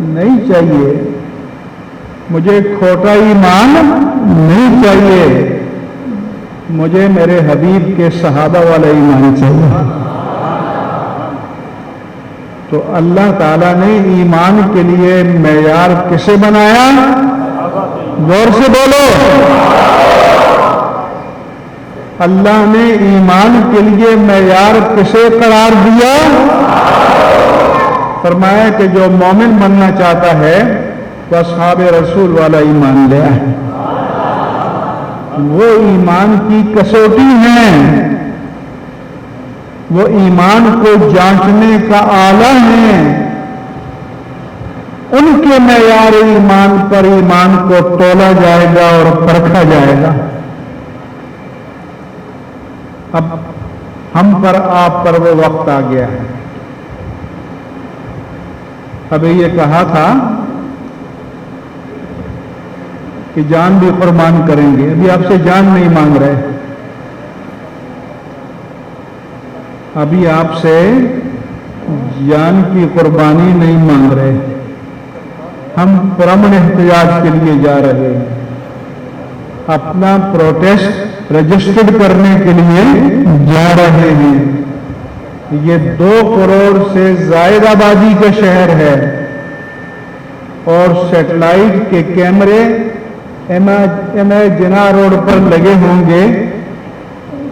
نہیں چاہیے، مجھے کھوٹا ایمان نہیں چاہیے، مجھے میرے حبیب کے صحابہ والا ایمان چاہیے۔ تو اللہ تعالیٰ نے ایمان کے لیے معیار کسے بنایا؟ زور سے بولو۔ اللہ نے ایمان کے لیے معیار کسے قرار دیا؟ فرمایا کہ جو مومن بننا چاہتا ہے وہ اصحاب رسول والا ایمان لے آئے۔ وہ ایمان کی کسوٹی ہیں، وہ ایمان کو جانچنے کا آلہ ہیں، ان کے معیار ایمان پر ایمان کو تولا جائے گا اور پرکھا جائے گا۔ اب ہم پر آپ پر وہ وقت آ گیا ہے۔ ابھی یہ کہا تھا کہ جان بھی قربان کریں گے، ابھی آپ سے جان نہیں مانگ رہے، ابھی آپ سے جان کی قربانی نہیں مانگ رہے، ہم پرامن احتجاج کے لیے جا رہے ہیں، اپنا پروٹیسٹ رجسٹرڈ کرنے کے لیے جا رہے ہیں۔ یہ 2 کروڑ سے زائد آبادی کا شہر ہے اور سیٹلائٹ کے کیمرے جنا روڈ پر لگے ہوں گے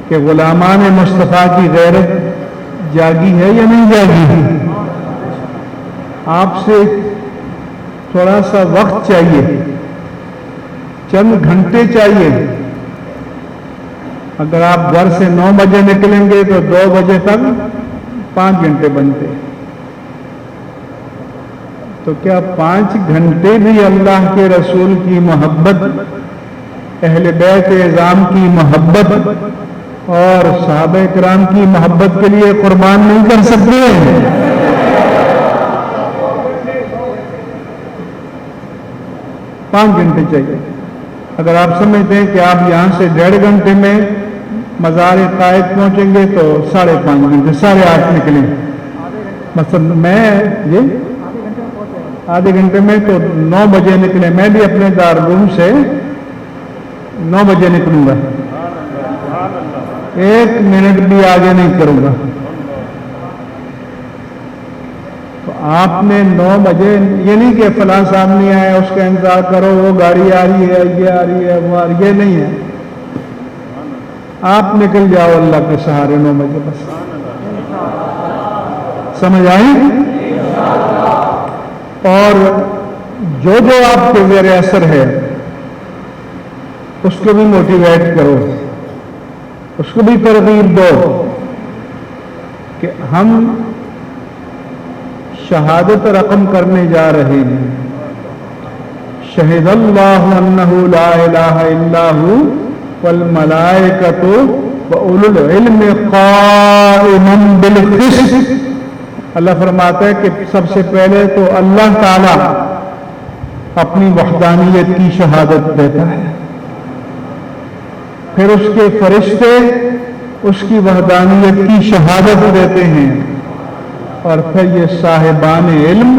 کہ غلامان مصطفیٰ کی غیرت جاگی ہے یا نہیں جاگی۔ آپ سے تھوڑا سا وقت چاہیے، چند گھنٹے چاہیے۔ اگر آپ گھر سے 9 بجے نکلیں گے تو 2 بجے تک 5 گھنٹے بنتے، تو کیا 5 گھنٹے بھی اللہ کے رسول کی محبت، اہل بیت اعظام کی محبت اور صحابہ کرام کی محبت کے لیے قربان نہیں کر سکتے؟ 5 گھنٹے چاہیے۔ اگر آپ سمجھتے ہیں کہ آپ یہاں سے 1.5 گھنٹے میں مزار قائد پہنچیں گے تو 5.5 گھنٹے، 8:30 نکلیں۔ مثلا میں آدھے گھنٹے میں تو 9 بجے نکلے، میں بھی اپنے دارالعلوم سے 9 بجے نکلوں گا، 1 منٹ بھی آگے نہیں کروں گا۔ تو آپ نے 9 بجے، یہ نہیں کہ فلاں صاحب نہیں آیا اس کا انتظار کرو، وہ گاڑی آ رہی ہے، یہ آ رہی ہے، وہ آ رہی ہے، یہ نہیں ہے۔ آپ نکل جاؤ اللہ کے سہارے 9 بجے، بس۔ سمجھ آئی؟ اور جو آپ کے زیر اثر ہے اس کو بھی موٹیویٹ کرو، اس کو بھی ترغیب دو کہ ہم شہادت رقم کرنے جا رہے ہیں۔ شہد اللہ انہ لا الہ الا ھو والملائکۃ واولو العلم قائما بالقسط۔ اللہ فرماتا ہے کہ سب سے پہلے تو اللہ تعالی اپنی وحدانیت کی شہادت دیتا ہے، پھر اس کے فرشتے اس کی وحدانیت کی شہادت دیتے ہیں، اور پھر یہ صاحبان علم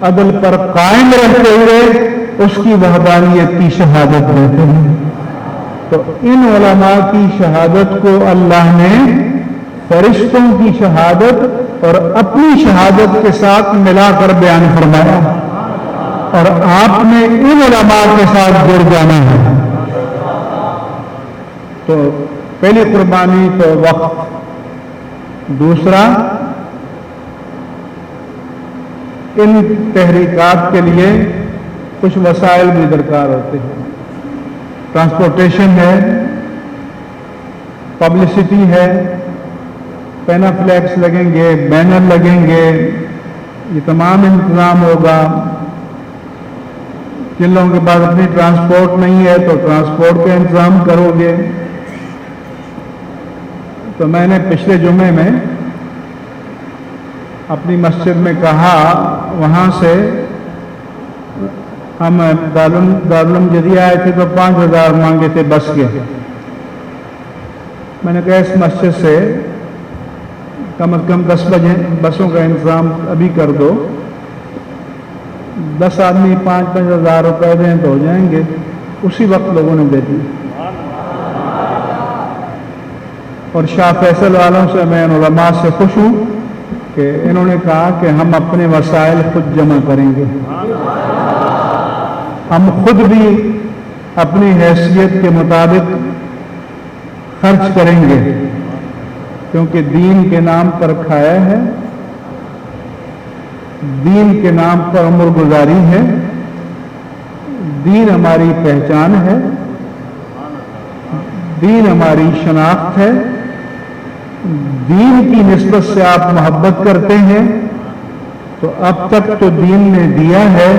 عدل پر قائم رہتے ہوئے اس کی وحدانیت کی شہادت دیتے ہیں۔ تو ان علماء کی شہادت کو اللہ نے فرشتوں کی شہادت اور اپنی شہادت کے ساتھ ملا کر بیان فرمایا، اور آپ نے ان علماء کے ساتھ جڑ جانا ہے۔ تو پہلی قربانی تو وقت، دوسرا ان تحریکات کے لیے کچھ وسائل بھی درکار ہوتے ہیں۔ ٹرانسپورٹیشن ہے، پبلسٹی ہے، پینا فلیکس لگیں گے، بینر لگیں گے، یہ تمام انتظام ہوگا۔ جن لوگوں کے پاس اپنی ٹرانسپورٹ نہیں ہے تو ٹرانسپورٹ کا انتظام کرو گے۔ تو میں نے پچھلے جمعے میں اپنی مسجد میں کہا، وہاں سے ہم دارالعلوم جدید آئے تھے تو 5,000 مانگے تھے بس کے۔ میں نے کہا اس مسجد سے کم از کم 10 بسوں کا انتظام ابھی کر دو، 10 آدمی 5-5 ہزار روپے دیں تو ہو جائیں گے. اسی وقت لوگوں نے دے دی. اور شاہ فیصل والوں سے میں علماء سے خوش ہوں کہ انہوں نے کہا کہ ہم اپنے وسائل خود جمع کریں گے. ہم خود بھی اپنی حیثیت کے مطابق خرچ کریں گے، کیونکہ دین کے نام پر کھایا ہے، دین کے نام پر عمر گزاری ہے، دین ہماری پہچان ہے، دین ہماری شناخت ہے. دین کی نسبت سے آپ محبت کرتے ہیں تو اب تک تو دین نے دیا ہے،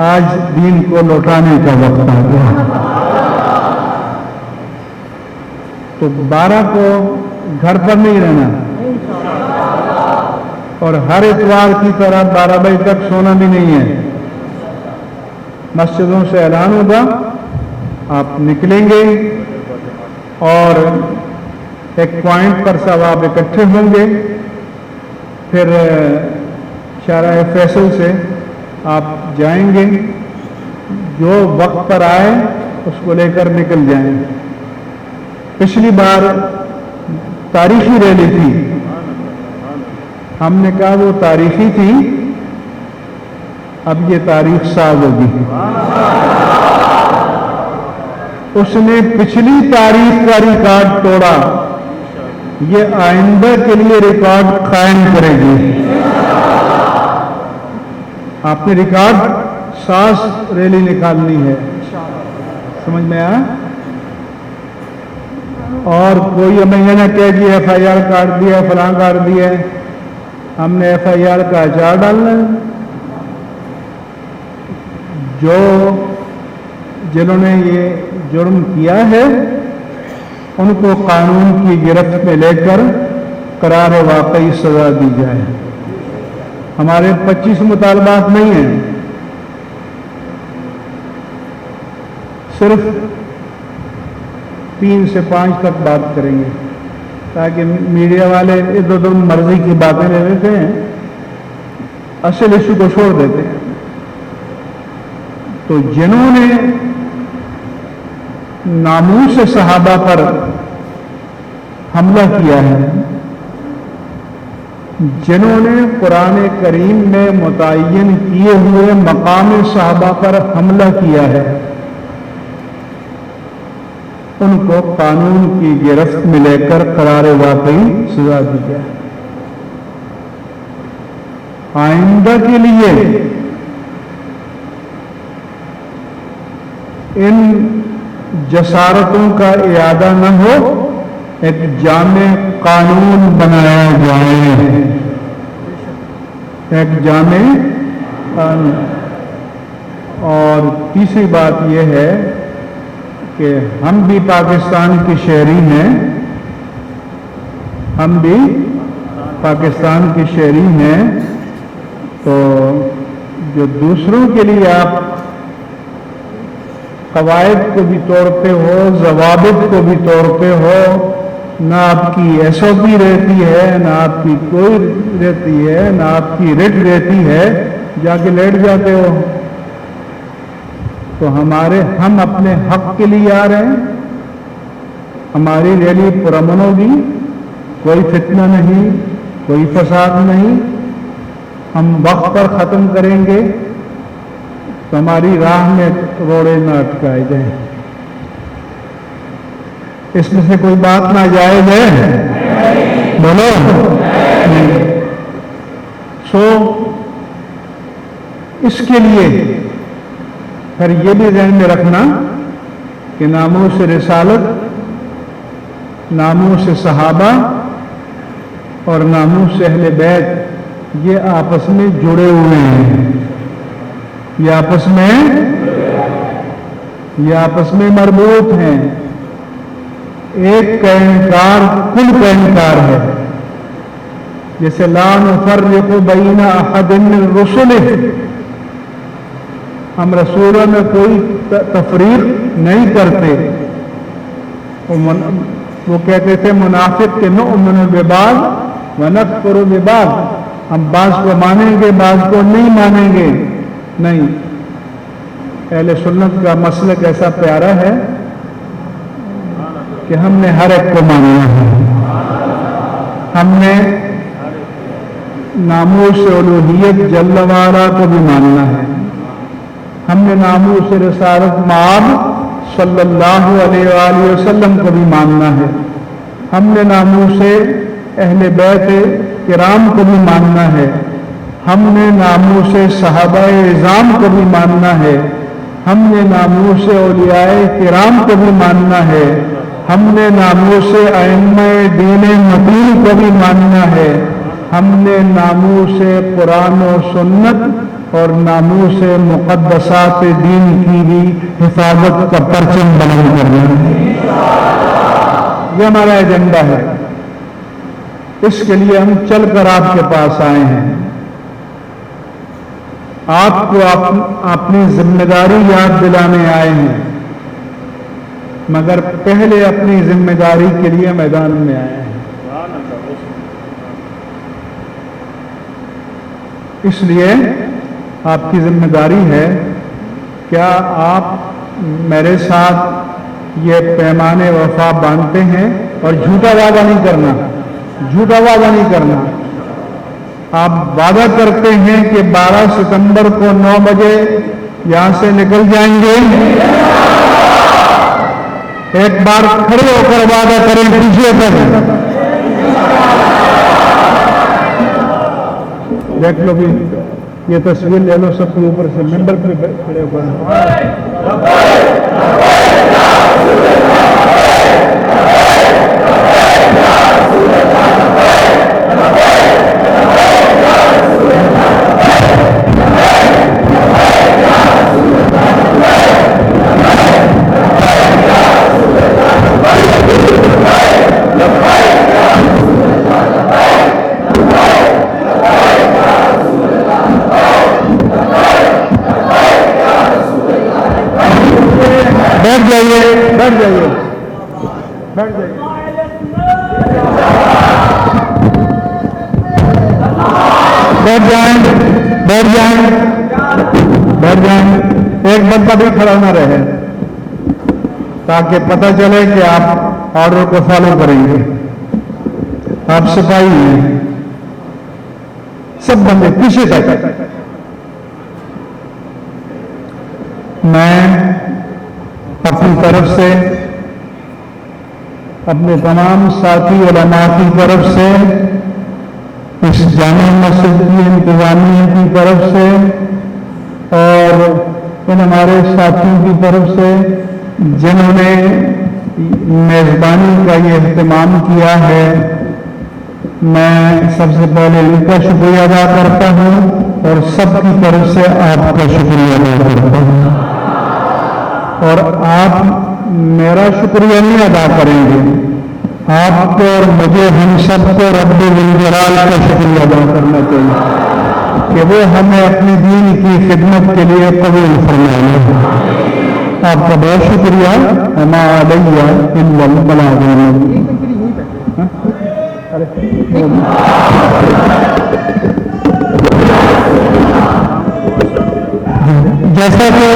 آج دین کو لوٹانے کا وقت آ گیا. تو 12 کو گھر پر نہیں رہنا، اور ہر اتوار کی طرح 12 بجے تک سونا بھی نہیں ہے. مسجدوں سے اعلان ہوگا، آپ نکلیں گے اور ایک پوائنٹ پر سب آپ اکٹھے ہوں گے. پھر شارع فیصل سے آپ جائیں گے، جو وقت پر آئے اس کو لے کر نکل جائیں. پچھلی بار تاریخی ریلی تھی، ہم نے کہا وہ تاریخی تھی، اب یہ تاریخ ساز ہوگی. اس نے پچھلی تاریخ کا ریکارڈ توڑا، یہ آئندہ کے لیے ریکارڈ قائم کرے گی. آپ نے ریکارڈ ساز ریلی نکالنی ہے، سمجھ میں آیا؟ اور کوئی ہمیں یہ نہ کہے جی ایف آئی آر کاٹ دیا ہے، فلاں کاٹ دیا ہے. ہم نے ایف آئی آر کا اچار ڈالنا ہے. جنہوں نے یہ جرم کیا ہے ان کو قانون کی گرفت میں لے کر قرار واقعی سزا دی جائے. ہمارے 25 مطالبات نہیں ہیں، صرف 3 سے 5 تک بات کریں گے، تاکہ میڈیا والے ادھر ادھر مرضی کی باتیں لے لیتے ہیں، اصل ایشو کو چھوڑ دیتے ہیں. تو جنہوں نے ناموس صحابہ پر حملہ کیا ہے، جنہوں نے قرآن کریم میں متعین کیے ہوئے مقام صحابہ پر حملہ کیا ہے، ان کو قانون کی گرفت میں لے کر قرار واقعی سزا دی جائے. آئندہ کے لیے ان جسارتوں کا اعادہ نہ ہو، ایک جامع قانون بنایا جائے، ایک جامع قانون. اور تیسری بات یہ ہے کہ ہم بھی پاکستان کے شہری ہیں، ہم بھی پاکستان کے شہری ہیں، تو جو دوسروں کے لیے آپ قواعد کو بھی توڑتے ہو، ضوابط کو بھی توڑتے ہو، نہ آپ کی ایس او پی رہتی ہے، نہ آپ کی کوئی رہتی ہے، نہ آپ کی رٹ رہتی ہے، جا کے لیٹ جاتے ہو. تو ہم اپنے حق کے لیے آ رہے ہیں. ہماری ریلی پرامن ہوگی، کوئی فتنہ نہیں، کوئی فساد نہیں. ہم وقت پر ختم کریں گے تو ہماری راہ میں روڑے نہ اٹکائے جائیں. اس میں سے کوئی بات ناجائز ہے؟ بولو. سو اس کے لیے پھر یہ بھی ذہن میں رکھنا کہ ناموس رسالت، ناموس صحابہ اور ناموس اہل بیت یہ آپس میں جڑے ہوئے ہیں، یہ آپس میں مربوط ہیں. ایک کا انکار کل کا انکار ہے. جیسے لا نفرق بین احد من رسلہ، ہم رسولوں میں کوئی تفریق نہیں کرتے. وہ کہتے تھے منافق کہ نؤمن ببعض ونکفر ببعض، ہم بعض کو مانیں گے بعض کو نہیں مانیں گے. نہیں، اہل سنت کا مسلک ایسا پیارا ہے کہ ہم نے ہر ایک کو ماننا ہے. ہم نے ناموس الوہیت جل وعلا کو بھی ماننا ہے. ہم نے ناموس رسالت مآب صلی اللہ علیہ وآلہ وسلم کو بھی ماننا ہے. ہم نے ناموس اہل بیت کرام کو بھی ماننا ہے. ہم نے ناموس صحابہ اعظام کو بھی ماننا ہے. ہم نے ناموس اولیاء کرام کو بھی ماننا ہے. ہم نے ناموس ائمہ دین متین کو بھی ماننا ہے. ہم نے ناموس قرآن و سنت اور ناموس مقدسات دین کی بھی حفاظت کا پرچم بلند کرنا ہے. یہ ہمارا ایجنڈا ہے. اس کے لیے ہم چل کر آپ کے پاس آئے ہیں. آپ کو اپنی ذمہ داری یاد دلانے آئے ہیں، مگر پہلے اپنی ذمہ داری کے لیے میدان میں آئے ہیں. اس لیے آپ کی ذمہ داری ہے، کیا آپ میرے ساتھ یہ پیمان وفا باندھتے ہیں؟ اور جھوٹا وعدہ نہیں کرنا، جھوٹا وعدہ نہیں کرنا. آپ وعدہ کرتے ہیں کہ 12 ستمبر کو 9 بجے یہاں سے نکل جائیں گے. ایک بار کھڑے ہو کر وعدہ کریں، پیچھے کریں. دیکھ لو بھی یہ تصویر لے لو سب کے اوپر سے، ممبر پہ کھڑے ہو کر. بیٹھ جائیے، بیٹھ جائیے، بیٹھ جائیے. بیٹھ جائیں، بیٹھ جائیں، بیٹھ جائیں. ایک بندہ بھی کھڑا نہ رہے تاکہ پتہ چلے کہ آپ آرڈر کو فالو کریں گے. آپ صفائی ہیں، سب بندے پیچھے تک. میں اپنی طرف سے، اپنے تمام ساتھی علماء کی طرف سے، اس جامع مسجد کی انتظامیہ کی طرف سے اور ان ہمارے ساتھیوں کی طرف سے جنہوں نے میزبانی کا یہ اہتمام کیا ہے، میں سب سے پہلے ان کا شکریہ ادا کرتا ہوں اور سب کی طرف سے آپ کا شکریہ ادا کرتا ہوں. اور آپ میرا شکریہ نہیں ادا کریں گے، آپ کو اور مجھے، ہم سب کو رب ذوالجلال کا شکریہ ادا کرنا چاہیے کہ وہ ہمیں اپنے دین کی خدمت کے لیے قبول فرمائے. آپ کا بہت شکریہ. وما علیہ الا البلاغ المبین. جیسا کہ